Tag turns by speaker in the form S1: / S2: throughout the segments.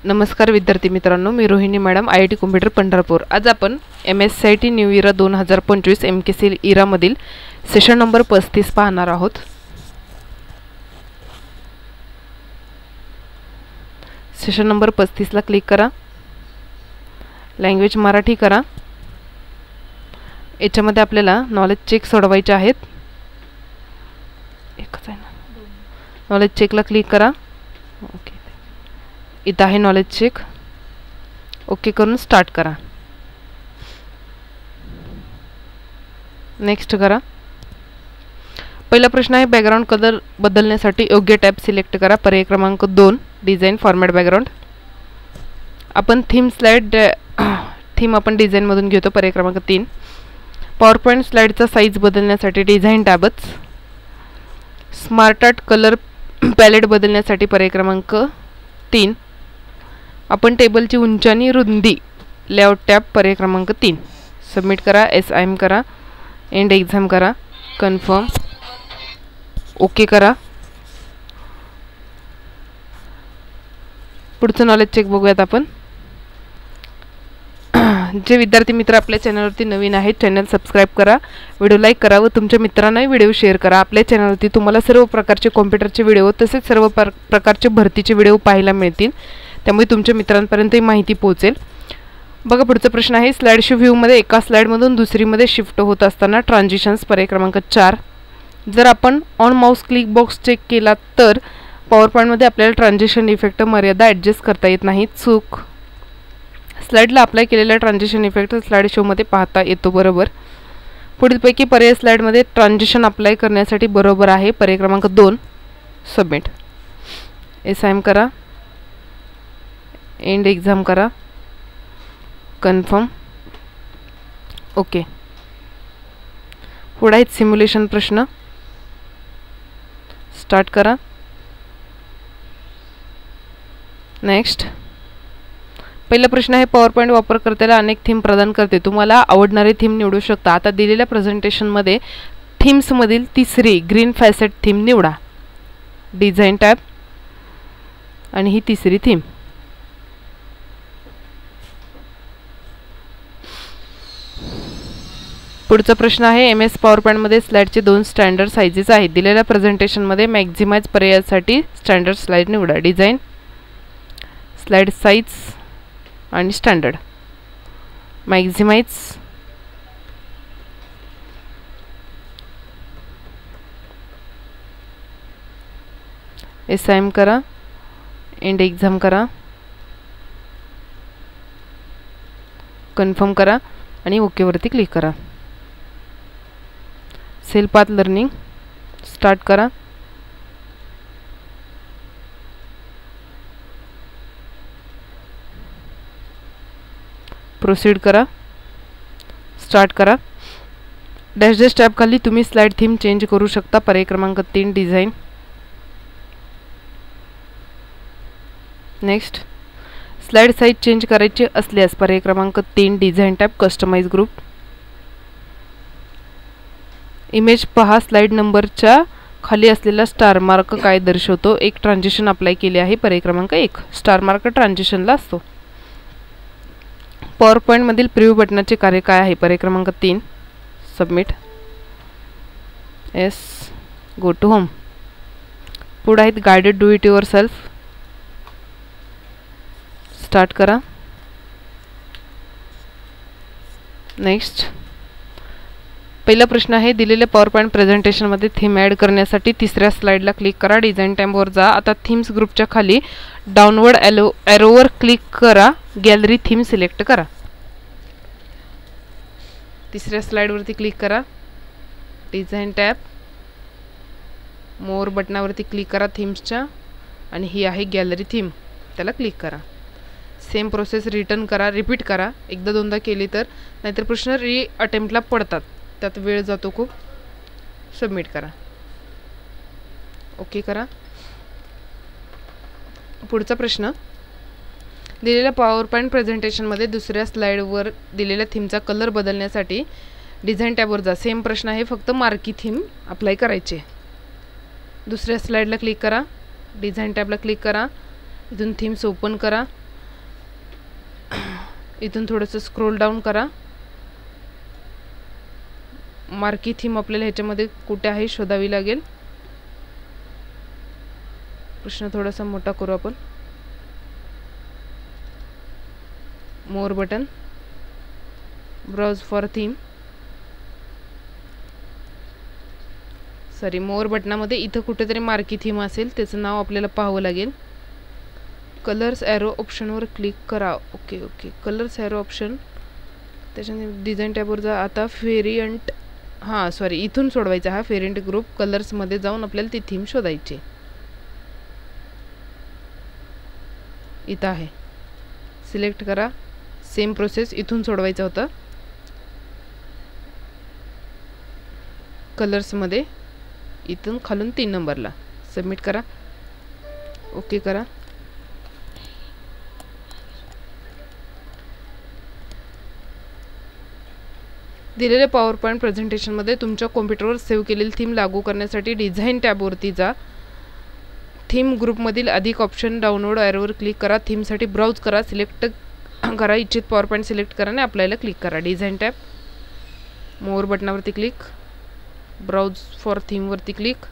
S1: नमस्कार विद्यार्थी मित्रांनो, मी रोहिणी मॅडम, IIT कॉम्प्युटर पंढरपूर। आज आपण MSCIT new era 2025 MKC era मधील सेशन नंबर 35 पाहणार आहोत। सेशन नंबर 35 ला क्लिक करा, लँग्वेज मराठी करा। याच्यामध्ये आपल्याला नॉलेज चेक सोडवायचे आहेत। एकच आहे ना, नॉलेज चेकला क्लिक करा। ओके, इथं आहे नॉलेज चेक। ओके करून स्टार्ट करा। नेक्स्ट करा। पहिला प्रश्न आहे, बॅकग्राऊंड कलर बदलण्यासाठी योग्य टॅब सिलेक्ट करा। पर्याय क्रमांक 2 डिझाइन फॉर्मॅट बॅकग्राऊंड। आपण थीम स्लाइड थीम आपण डिझाइन मधून घेतो। पर्याय क्रमांक 3 पॉवर पॉइंट स्लाइडचा साइज बदलण्यासाठी डिझाइन टॅबच। स्मार्ट आर्ट कलर पॅलेट बदलण्यासाठी पर्याय क्रमांक 3 आपण टेबलची उंची आणि रुंदी लेआउट टॅब। पर्याय क्रमांक 3 सबमिट करा। SIM करा, एंड एक्झाम करा, कन्फर्म, ओके करा। पुढचं नॉलेज चेक बघूयात आपण। जे विद्यार्थी मित्र आपल्या चॅनलवरती नवीन आहेत, चॅनल सबस्क्राइब करा, व्हिडिओ लाईक करा व तुमच्या मित्रांनाही व्हिडिओ शेअर करा। आपल्या चॅनलवरती तुम्हाला सर्व प्रकारचे कॉम्प्युटरचे व्हिडिओ तसेच सर्व प्रकारचे भरतीचे व्हिडिओ पाहायला मिळतील, त्यामुळे तुमच्या मित्रांपर्यंत ही माहिती पोहोचेल। बघा, पुढचा प्रश्न आहे, स्लाइड शो व्ह्यू मध्ये एका स्लाइड मधून दुसरीमध्ये शिफ्ट होत असताना ट्रान्झिशन्स। पर्याय क्रमांक 4 जर आपण on mouse click box check केला तर पॉवर पॉइंट मध्ये आपल्याला ट्रान्झिशन इफेक्ट मर्यादा ॲडजस्ट करता येत नाही, चूक। स्लाइडला अप्लाय केलेला ट्रान्झिशन इफेक्ट स्लाइड शो मध्ये पाहता येतो, बरोबर। पुढीलपैकी पर्याय स्लाइड मध्ये ट्रान्झिशन अप्लाय करण्यासाठी बरोबर आहे। पर्याय क्रमांक 2 सबमिट। SIM करा, एंड एक्झाम करा, कन्फर्म, ओके। पुढे आहेत सिम्युलेशन प्रश्न, स्टार्ट करा। नेक्स्ट पहिला प्रश्न आहे, पॉवर पॉइंट वापरकर्त्याला अनेक थीम प्रदान करते, तुम्हाला आवडणारे थीम निवडू शकता। आता दिलेल्या प्रेझेंटेशन मध्ये थीम्स मधील तिसरी ग्रीन फॅसेट थीम निवडा। डिझाइन टॅब आणि ही तिसरी थीम। पुढचा प्रश्न आहे, MS पॉवर पॉइंट मध्ये स्लाइडचे 2 स्टँडर्ड साइजेस आहेत। दिलेल्या प्रेझेंटेशन मध्ये मॅक्झिमाइज पर्यायासाठी स्टँडर्ड स्लाइड निवडा। डिझाइन, स्लाइड साइज आणि स्टँडर्ड। मॅक्झिमाइज, SIM करा, एंड एक्झाम करा, कन्फर्म करा आणि ओके वरती क्लिक करा। सेल पाथ लर्निंग स्टार्ट करा। प्रोसीड करा, स्टार्ट करा। डॅशडॅश टॅब खाली तुम्ही स्लाइड थीम चेंज करू शकता। पर्याय क्रमांक 3 design. Next slide size change करायची असल्यास पर्याय क्रमांक 3 design tab, customize group. Image पहा, स्लाइड नंबरच्या खाली असलेला स्टार मार्क काय दर्शवतो? एक ट्रान्झिशन अप्लाय केले आहे। पर्याय क्रमांक 1 स्टार मार्क ट्रान्झिशनला असतो। पॉवर पॉइंट मधील प्रिव्ह्यू बटनाचे कार्य काय आहे? पर्याय क्रमांक 3 सबमिट। Go to home. पुढे आहेत guided do it yourself, start करा। नेक्स्ट पहिला प्रश्न आहे, दिलेल्या पॉवर पॉइंट प्रेझेंटेशन मध्ये थीम ॲड करण्यासाठी तिसऱ्या स्लाइडला क्लिक करा। डिझाइन टॅबवर जा। आता थीम्स ग्रुपच्या खाली डाउनवर्ड एरोवर क्लिक करा, गॅलरी थीम सिलेक्ट करा। तिसऱ्या स्लाइड वरती क्लिक करा, डिझाइन टॅब, मोर बटनावरती क्लिक करा थीम्सच्या, आणि ही आहे गॅलरी थीम, त्याला क्लिक करा। सेम प्रोसेस रिटर्न करा, रिपीट करा, एकदा दोनदा केली तर, नाहीतर प्रश्न री अटेम्प्टला पडतात, त्यात वेळ जातो खूप। सबमिट करा, ओके करा। पुढचा प्रश्न, दिलेल्या पॉवर पॉइंट प्रेझेंटेशन मध्ये दुसऱ्या स्लाइडवर दिलेल्या थीमचा कलर बदलण्यासाठी डिझाइन टॅबवर जा। सेम प्रश्न आहे, फक्त मार्की थीम अप्लाय करायचे। दुसऱ्या स्लाइडला क्लिक करा, डिझाइन टॅबला क्लिक करा, इथून थीम्स ओपन करा, इथून थोडंसं स्क्रोल डाऊन करा. मार्की थीम आपल्याला ह्याच्यामध्ये कुठे आहे शोधावी लागेल. प्रश्न थोडासा मोठा करू आपण. More button, browse for theme. Sorry, more बटनामध्ये इथं कुठेतरी मार्की थीम असेल, त्याचं नाव आपल्याला पाहावं लागेल. कलर्स ॲरो ऑप्शनवर क्लिक करा. Okay okay, colours arrow option, त्याच्यानंतर डिझाईन टॅबवर जा. आता व्हेरियंट, हां सॉरी, इथून सोडवायचा हा व्हेरियंट ग्रुप. कलर्समध्ये जाऊन आपल्याला ती थीम शोधायची. इथं आहे, सिलेक्ट करा. सेम प्रोसेस इथून सोडवायचं होतं. कलर्समध्ये इथून खालून 3 नंबरला सबमिट करा. ओके करा. दिलेल्या पॉवर पॉईंट प्रेझेंटेशनमध्ये तुमच्या कॉम्प्युटरवर सेव्ह केलेली थीम लागू करण्यासाठी डिझाईन टॅबवरती जा. थीम ग्रुपमधील अधिक ऑप्शन डाउनलोड ॲरोवर क्लिक करा. थीमसाठी ब्राउज करा, सिलेक्ट करा, इच्छित पॉवर पॉईंट सिलेक्ट करा आणि अप्लायला क्लिक करा. डिझाईन टॅब, मोर बटनावरती क्लिक, ब्राउज फॉर थीमवरती क्लिक.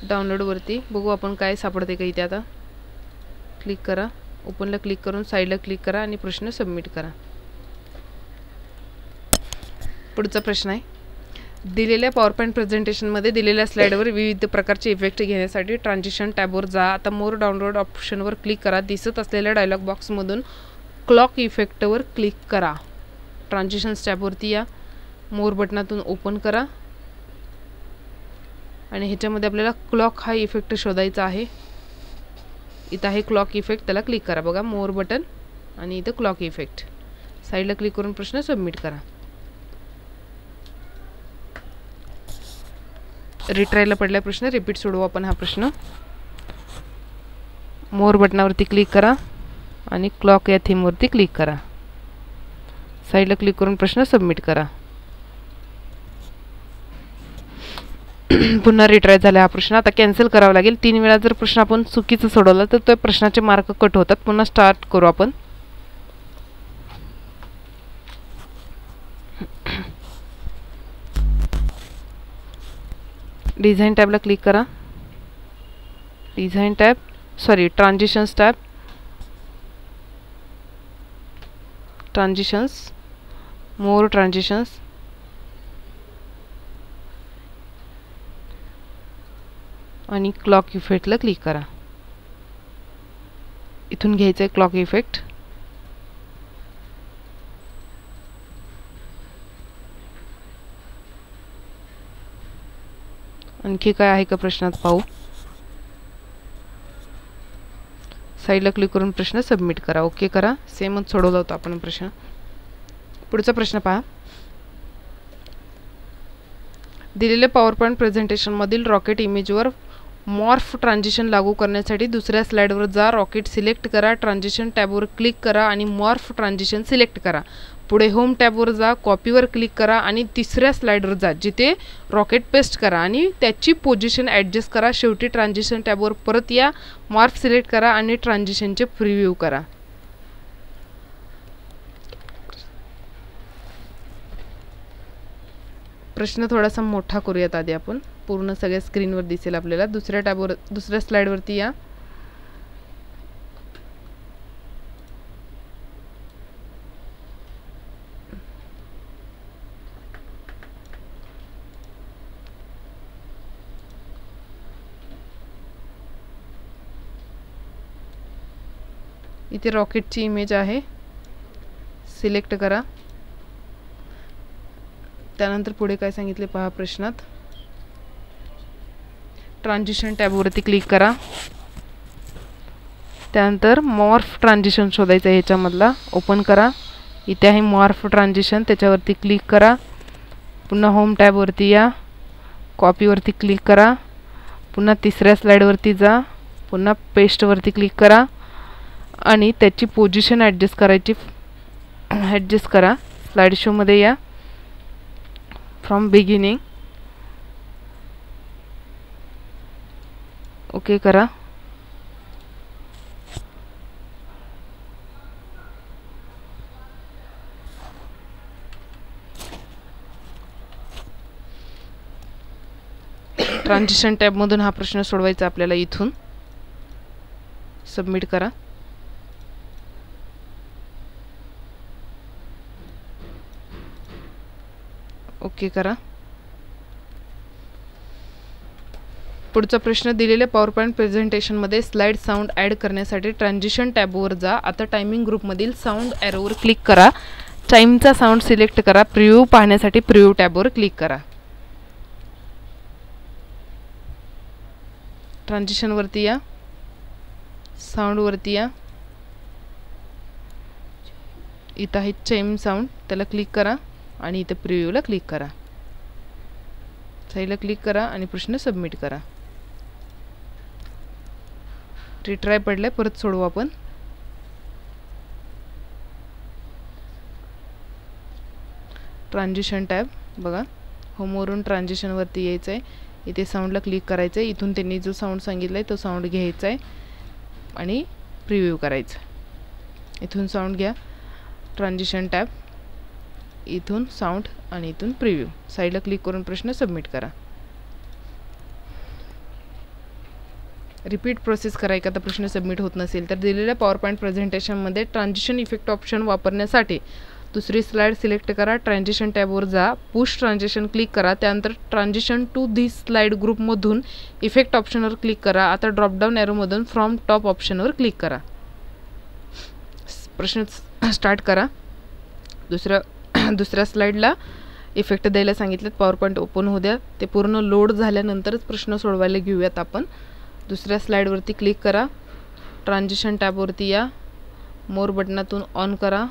S1: डाउनलोडवरती बघू आपण काय सापडते का इथे. आता क्लिक करा, ओपनला क्लिक करून साईडला क्लिक करा आणि प्रश्न सबमिट करा. पुढचा प्रश्न आहे, दिलेल्या पॉवर पॉईंट प्रेझेंटेशनमध्ये दिलेल्या स्लाइडवर विविध प्रकारचे इफेक्ट घेण्यासाठी ट्रान्झिशन टॅबवर जा. आता मोर डाउनलोड ऑप्शनवर क्लिक करा. दिसत असलेल्या डायलॉग बॉक्समधून क्लॉक इफेक्टवर क्लिक करा. ट्रान्झिशन्स टॅबवरती या, मोर बटनातून ओपन करा आणि ह्याच्यामध्ये आपल्याला क्लॉक हा इफेक्ट शोधायचा आहे. इथं आहे क्लॉक इफेक्ट, त्याला क्लिक करा. बघा, मोर बटन आणि इथं क्लॉक इफेक्ट. साईडला क्लिक करून प्रश्न सबमिट करा. रिट्रायला पडला प्रश्न, रिपीट सोडवू आपण हा प्रश्न. मोर बटनावरती क्लिक करा आणि क्लॉक या थीमवरती क्लिक करा. साईडला क्लिक करून प्रश्न सबमिट करा. पुन्हा रिट्राय झाला हा प्रश्न. आता कॅन्सल करावा लागेल. 3 वेळा जर प्रश्न आपण चुकीचं सोडवला तर त्या प्रश्नाचे मार्क कट होतात. पुन्हा स्टार्ट करू आपण. डिझाईन टॅबला क्लिक करा. Design tab, sorry, transitions tab, transitions, more transitions, आणि क्लॉक इफेक्टला क्लिक करा. इथून घ्यायचं आहे क्लॉक इफेक्ट. आणखी काय आहे का प्रश्नात पाहू. साईडला क्लिक करून प्रश्न सबमिट करा. ओके करा. सेमच सोडवला होता आपण प्रश्न. पुढचा प्रश्न पहा. दिलेल्या पॉवर पॉईंट प्रेझेंटेशनमधील रॉकेट इमेजवर मॉर्फ ट्रान्झिशन लागू करण्यासाठी दुसऱ्या स्लाइडवर जा. रॉकेट सिलेक्ट करा, ट्रान्झिशन टॅबवर क्लिक करा आणि मॉर्फ ट्रान्झिशन सिलेक्ट करा. पुढे होम टॅबवर जा, कॉपीवर क्लिक करा आणि तिसऱ्या स्लाइडवर जा, जिथे रॉकेट पेस्ट करा आणि त्याची पोझिशन ॲडजस्ट करा. शेवटी ट्रान्झिशन टॅबवर परत या, मॉर्फ सिलेक्ट करा आणि ट्रान्झिशनचे प्रिव्ह्यू करा. प्रश्न थोडासा मोठा करूयात आधी आपण. पूर्ण सगळ्या स्क्रीनवर दिसेल आपल्याला. दुसऱ्या टॅबवर, दुसऱ्या स्लाइडवरती या. इथे रॉकेटची इमेज आहे, सिलेक्ट करा. त्यानंतर पुढे काय सांगितले पहा प्रश्नात. ट्रान्झिशन टॅबवरती क्लिक करा. त्यानंतर मॉर्फ ट्रान्झिशन शोधायचं आहे ह्याच्यामधला. ओपन करा. इथे आहे मॉर्फ ट्रान्झिशन, त्याच्यावरती क्लिक करा. पुन्हा होम टॅबवरती या, कॉपीवरती क्लिक करा. पुन्हा तिसऱ्या स्लाइडवरती जा, पुन्हा पेस्टवरती क्लिक करा आणि त्याची पोझिशन ॲडजस्ट करायची, ॲडजस्ट करा. स्लाइड शोमध्ये या. फ्रॉम बिगिनिंग ओके करा. ट्रान्झिशन टॅबमधून हा प्रश्न सोडवायचा आपल्याला. इथून सबमिट करा. ओके करा. पुढचा प्रश्न, दिलेल्या पॉवर पॉईंट प्रेझेंटेशनमध्ये स्लाइड साऊंड ॲड करण्यासाठी ट्रान्झिशन टॅबवर जा. आता टायमिंग ग्रुपमधील साऊंड ॲरोवर क्लिक करा. टाईमचा साऊंड सिलेक्ट करा. प्रिव्ह्यू पाहण्यासाठी प्रिव्ह्यू टॅबवर क्लिक करा. ट्रान्झिशनवरती या, साऊंडवरती या. इथं आहे चेम साऊंड, त्याला क्लिक करा आणि इथं प्रिव्ह्यूला क्लिक करा. साईडला क्लिक करा आणि प्रश्न सबमिट करा. रिट्राय पडलाय, परत सोडवू आपण. ट्रान्झिशन टॅब बघा, होमवरून ट्रान्झिशनवरती यायचं आहे. इथे साऊंडला क्लिक करायचं आहे. इथून त्यांनी जो साऊंड सांगितला आहे तो साऊंड घ्यायचा आहे आणि प्रिव्ह्यू करायचं. इथून साऊंड घ्या, ट्रान्झिशन टॅब, इथून साऊंड आणि इथून प्रिव्ह्यू. साईडला क्लिक करून प्रश्न सबमिट करा. रिपीट प्रोसेस करा एखादा प्रश्न सबमिट होत नसेल तर. दिलेल्या पॉवर पॉईंट प्रेझेंटेशनमध्ये ट्रान्झिशन इफेक्ट ऑप्शन वापरण्यासाठी दुसरी स्लाइड सिलेक्ट करा. ट्रान्झिशन टॅबवर जा, पुश ट्रान्झिशन क्लिक करा. त्यानंतर ट्रान्झिशन टू दिस स्लाइड ग्रुपमधून इफेक्ट ऑप्शनवर क्लिक करा. आता ड्रॉपडाऊन ॲरोमधून फ्रॉम टॉप ऑप्शनवर क्लिक करा. प्रश्न स्टार्ट करा. दुसऱ्या स्लाइडला इफेक्ट द्यायला सांगितलेत. पॉवर पॉईंट ओपन होऊ द्या. ते पूर्ण लोड झाल्यानंतरच प्रश्न सोडवायला घेऊयात आपण. दुसऱ्या स्लाइडवरती क्लिक करा. ट्रान्झिशन टॅबवरती या, मोर बटनातून ऑन करा.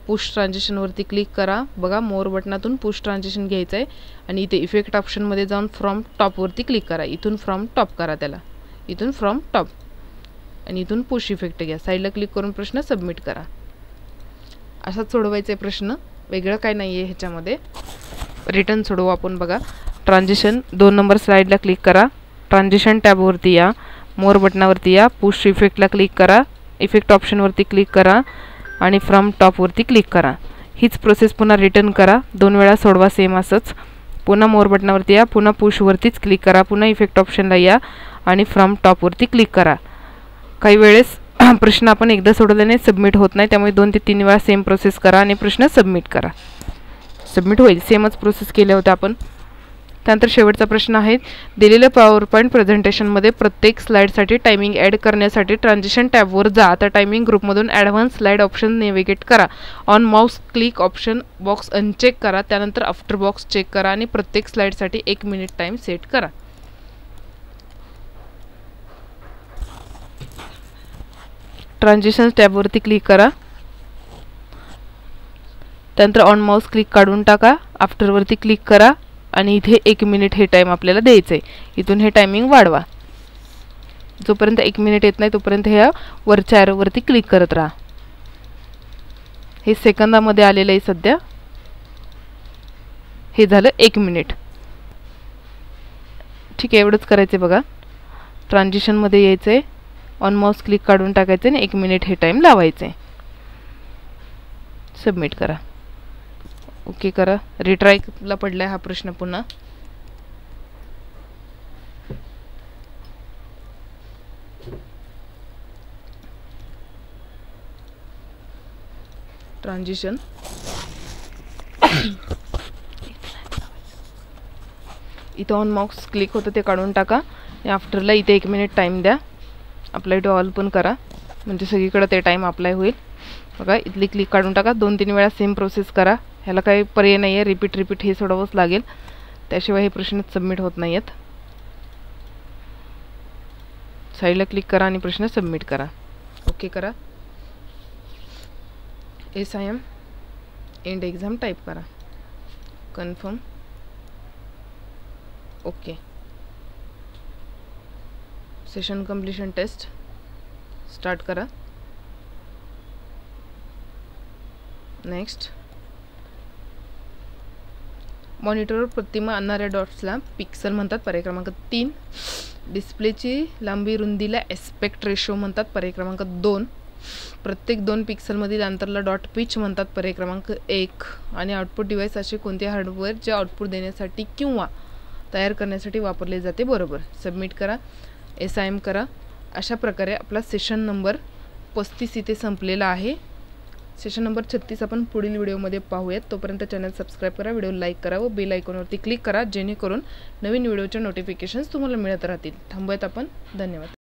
S1: पुश ट्रान्झिशनवरती क्लिक करा. बघा, मोर बटनातून पुश ट्रान्झिशन घ्यायचं आहे आणि इथे इफेक्ट ऑप्शनमध्ये जाऊन फ्रॉम टॉपवरती क्लिक करा. इथून फ्रॉम टॉप करा त्याला, इथून फ्रॉम टॉप आणि इथून पुश इफेक्ट घ्या. साईडला क्लिक करून प्रश्न सबमिट करा. असाच सोडवायचा आहे प्रश्न, वेगळं काय नाही आहे ह्याच्यामध्ये. रिटर्न सोडवू आपण. बघा, ट्रान्झिशन 2 नंबर स्लाइडला क्लिक करा. ट्रान्झिशन टॅबवरती या, मोर बटनावरती या, पुश इफेक्टला क्लिक करा. इफेक्ट ऑप्शनवरती क्लिक करा आणि फ्रॉम टॉपवरती क्लिक करा. हीच प्रोसेस पुन्हा रिटर्न करा. 2 वेळा सोडवा सेम असंच. पुन्हा मोर बटनावरती या, पुन्हा पुशवरतीच क्लिक करा. पुन्हा इफेक्ट ऑप्शनला या आणि फ्रॉम टॉपवरती क्लिक करा. काही वेळेस प्रश्न आपण एकदा सोडवल्याने सबमिट होत नाही, त्यामुळे 2 ते 3 वेळा सेम प्रोसेस करा आणि प्रश्न सबमिट करा. सबमिट होईल. सेमच प्रोसेस केल्या होत्या आपण. त्यानंतर शेवटचा प्रश्न आहे, दिलेल्या पॉवर पॉईंट प्रेझेंटेशनमध्ये प्रत्येक स्लाइडसाठी टायमिंग ॲड करण्यासाठी ट्रान्झिशन टॅबवर जा. आता टायमिंग ग्रुपमधून ॲडव्हान्स स्लाइड ऑप्शन नेव्हिगेट करा. On mouse click option box uncheck करा. त्यानंतर आफ्टर बॉक्स चेक करा आणि प्रत्येक स्लाइडसाठी 1 मिनिट टाईम सेट करा. ट्रान्झिशन टॅबवरती क्लिक करा. त्यानंतर ऑन माऊस क्लिक काढून टाका. आफ्टरवरती क्लिक करा आणि इथे 1 मिनिट हे टाईम आपल्याला द्यायचं आहे. इथून हे टायमिंग वाढवा. जोपर्यंत 1 मिनिट येत नाही तोपर्यंत ह्या वरच्या ॲरोवरती क्लिक करत राहा. हे सेकंदामध्ये आलेलं आहे सध्या. हे झालं 1 मिनिट. ठीक आहे, एवढंच करायचं आहे. बघा, ट्रान्झिशनमध्ये यायचं आहे, ऑन माऊस क्लिक काढून टाकायचं आणि 1 मिनिट हे टाईम लावायचं आहे. सबमिट करा. ओके करा. रिट्रायला पडला आहे हा प्रश्न पुन्हा. ट्रान्झिशन इथं ऑन माऊस क्लिक होतं ते काढून टाका. आफ्टरला इथे 1 मिनिट टाईम द्या. अप्लाय टू ऑल पण करा, म्हणजे सगळीकडे ते टाईम अप्लाय होईल. बघा, इथली क्लिक काढून टाका. 2-3 वेळा सेम प्रोसेस करा. ह्याला काही पर्याय नाही आहे. रिपीट हे सोडवंच लागेल, त्याशिवाय हे प्रश्न सबमिट होत नाही आहेत. साईडला क्लिक करा आणि प्रश्न सबमिट करा. ओके करा. SIM एंड एक्झाम टाईप करा. Confirm. Okay. Session completion test start करा. नेक्स्ट. मॉनिटरवर प्रतिमा आणणाऱ्या डॉट्सला पिक्सल म्हणतात. पर्याय क्रमांक 3. डिस्प्लेची लांबी रुंदीला एस्पेक्ट रेशो म्हणतात, पर्याय क्रमांक 2. प्रत्येक 2 पिक्सलमधील अंतराला डॉट पिच म्हणतात, पर्याय क्रमांक 1. आणि आउटपुट डिव्हाइस असे कोणते हार्डवेअर जे आउटपुट देण्यासाठी किंवा तयार करण्यासाठी वापरले जाते. बरोबर. सबमिट करा, SIM करा. अशा प्रकारे आपला सेशन नंबर 35 इथे संपलेला आहे. सेशन नंबर 36 आपण पुढील व्हिडिओमध्ये पाहूयात. तोपर्यंत चॅनल सबस्क्राईब करा, व्हिडिओ लाईक करा व बेल आयकॉनवरती क्लिक करा, जेणेकरून नवीन व्हिडिओचे नोटिफिकेशन्स तुम्हाला मिळत राहतील. थांबूयात आपण. धन्यवाद.